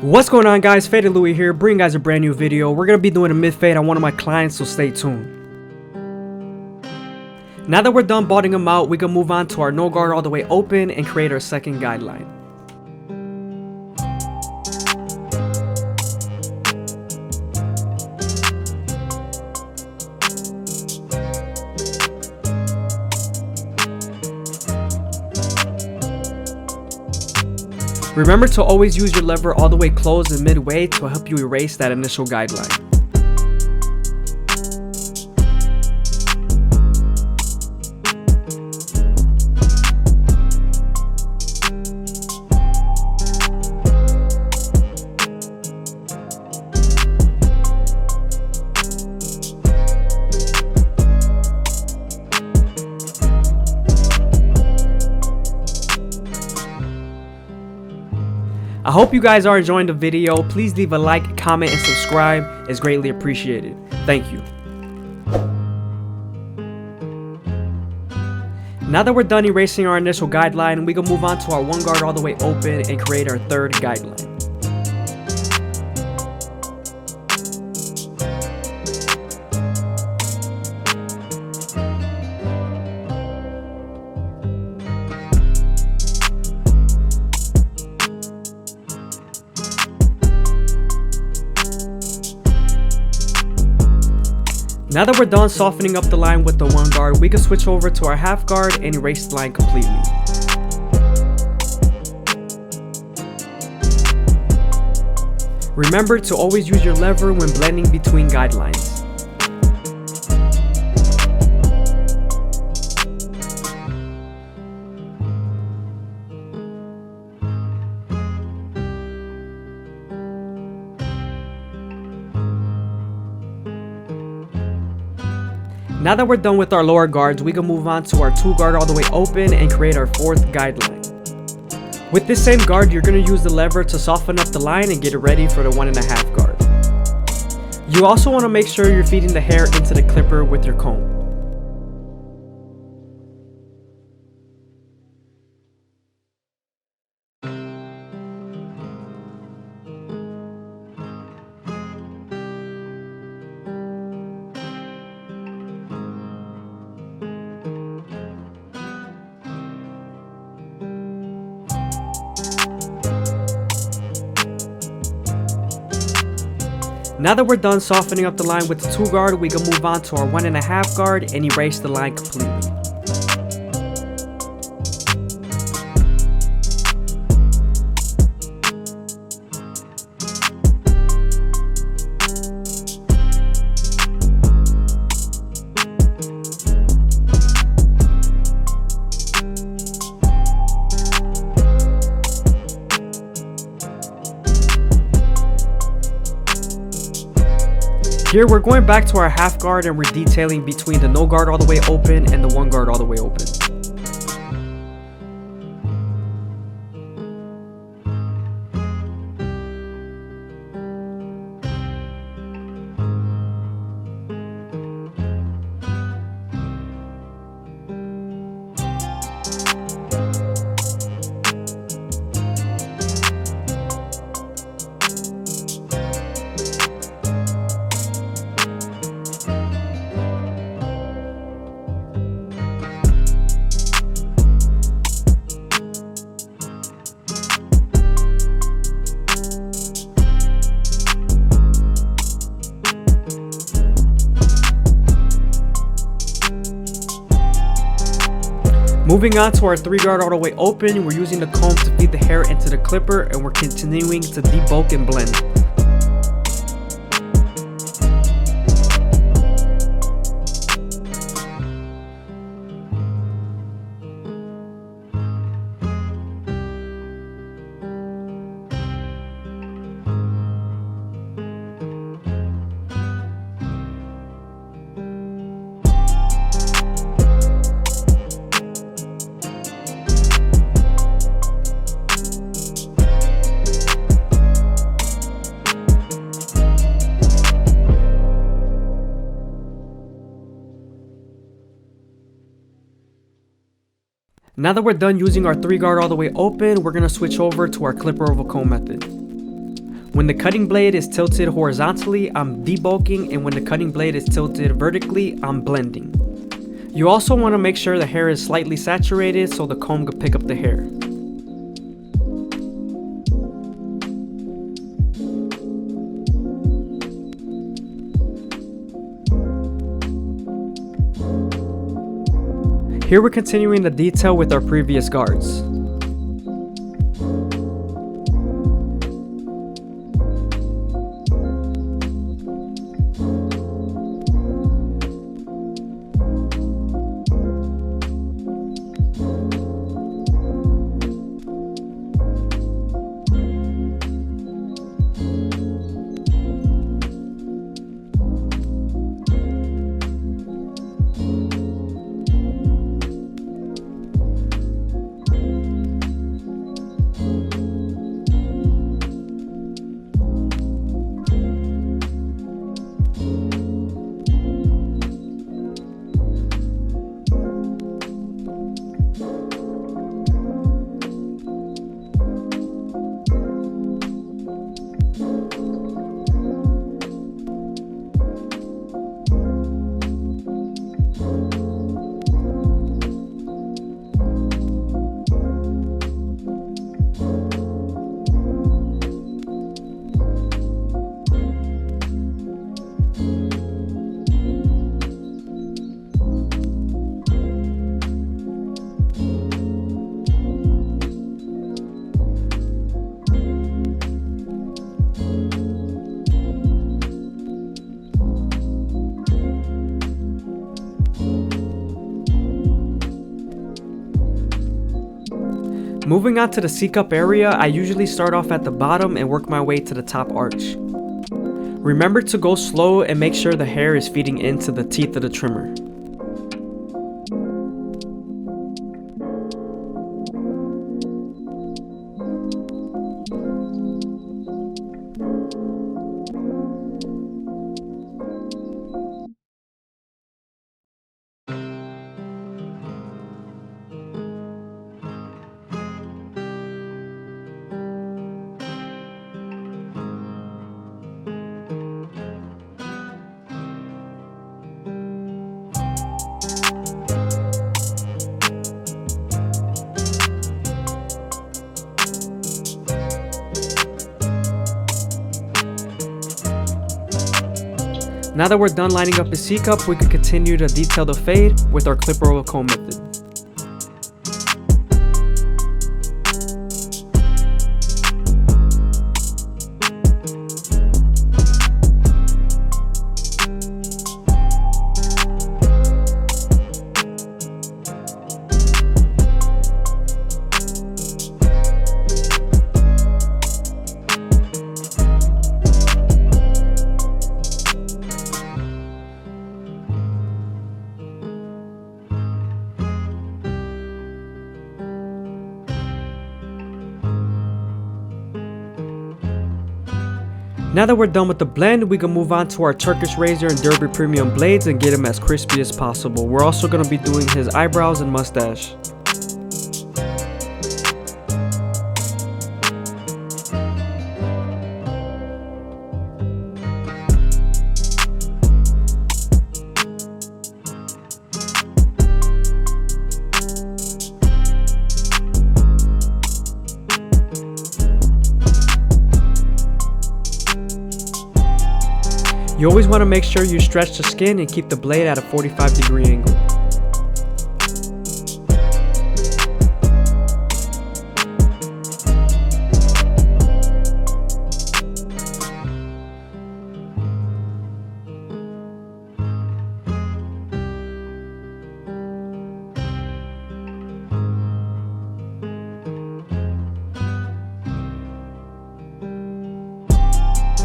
What's going on, guys? FadeitLuie here, bringing guys a brand new video. We're going to be doing a mid-fade on one of my clients, so stay tuned. Now that we're done botting them out, we can move on to our no guard all the way open and create our second guideline. Remember to always use your lever all the way closed and midway to help you erase that initial guideline. I hope you guys are enjoying the video. Please leave a like, comment, and subscribe. It's greatly appreciated. Thank you. Now that we're done erasing our initial guideline, we can move on to our one guard all the way open and create our third guideline. Now that we're done softening up the line with the one guard, we can switch over to our half guard and erase the line completely. Remember to always use your lever when blending between guidelines. Now that we're done with our lower guards, we can move on to our two guard all the way open and create our fourth guideline. With this same guard, you're going to use the lever to soften up the line and get it ready for the 1.5 guard. You also want to make sure you're feeding the hair into the clipper with your comb. Now that we're done softening up the line with the 2 guard, we can move on to our 1.5 guard and erase the line completely. Here we're going back to our half guard and we're detailing between the no guard all the way open and the one guard all the way open. Moving on to our 3 guard all the way open, we're using the comb to feed the hair into the clipper and we're continuing to debulk and blend. Now that we're done using our 3 guard all the way open, we're going to switch over to our clipper over comb method. When the cutting blade is tilted horizontally, I'm debulking, and when the cutting blade is tilted vertically, I'm blending. You also want to make sure the hair is slightly saturated so the comb can pick up the hair. Here we're continuing the detail with our previous guards. Moving on to the C-cup area, I usually start off at the bottom and work my way to the top arch. Remember to go slow and make sure the hair is feeding into the teeth of the trimmer. Now that we're done lining up the C-cup, we can continue to detail the fade with our clipper roll comb method. Now that we're done with the blend, we can move on to our Turkish razor and Derby premium blades and get him as crispy as possible. We're also going to be doing his eyebrows and mustache. You always want to make sure you stretch the skin and keep the blade at a 45-degree angle.